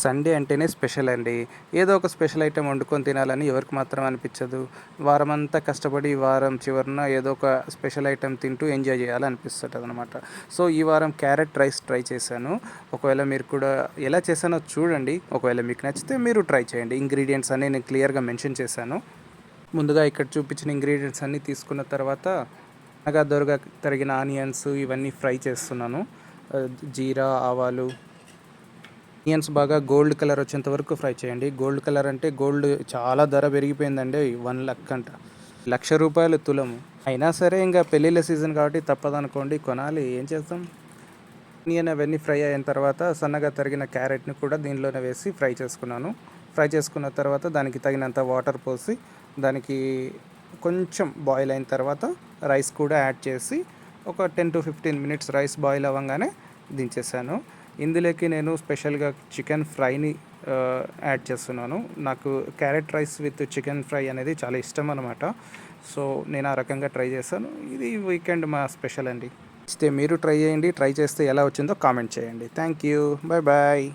Sunday అంటేనే special అండి. ఏదో ఒక స్పెషల్ ఐటెమ్ వండుకొని తినాలని ఎవరికి మాత్రం అనిపించదు. వారమంతా కష్టపడి వారం చివరన ఏదో ఒక స్పెషల్ ఐటెమ్ తింటూ ఎంజాయ్ చేయాలనిపిస్తుంటదనమాట. సో, ఈ వారం క్యారెట్ రైస్ ట్రై చేశాను. ఒకవేళ మీరు కూడా ఎలా చేశానో చూడండి. ఒకవేళ మీకు నచ్చితే మీరు ట్రై చేయండి. ఇంగ్రీడియంట్స్ అన్నీ నేను క్లియర్‌గా మెన్షన్ చేశాను. ముందుగా ఇక్కడ చూపించిన ఇంగ్రీడియంట్స్ అన్నీ తీసుకున్న తర్వాత బాగా దోరగా తరిగిన ఆనియన్స్ ఇవన్నీ ఫ్రై చేస్తున్నాను. జీరా, ఆవాలు, ఆనియన్స్ బాగా గోల్డ్ కలర్ వచ్చేంత వరకు ఫ్రై చేయండి. గోల్డ్ కలర్ అంటే గోల్డ్ చాలా ధర పెరిగిపోయిందండి. 1,00,000 అంట. రూ. 1,00,000 తులము. అయినా సరే ఇంక పెళ్ళిళ్ళ సీజన్ కాబట్టి తప్పదనుకోండి, కొనాలి. ఏం చేస్తాం? ఆనియన్ అవన్నీ ఫ్రై అయిన తర్వాత సన్నగా తరిగిన క్యారెట్ని కూడా దీనిలోనే వేసి ఫ్రై చేసుకున్నాను. ఫ్రై చేసుకున్న తర్వాత దానికి తగినంత వాటర్ పోసి దానికి కొంచెం బాయిల్ అయిన తర్వాత రైస్ కూడా యాడ్ చేసి ఒక 10-15 మినిట్స్ రైస్ బాయిల్ అవ్వగానే దించేసాను. ఇందులోకి నేను స్పెషల్గా చికెన్ ఫ్రైని యాడ్ చేస్తున్నాను. నాకు carrot rice with chicken fry అనేది చాలా ఇష్టం అనమాట. సో, నేను ఆ రకంగా ట్రై చేశాను. ఇది వీకెండ్ మా స్పెషల్ అండి. ఇస్తే మీరు ట్రై చేయండి. ట్రై చేస్తే ఎలా వచ్చిందో కామెంట్ చేయండి. Thank you. Bye bye.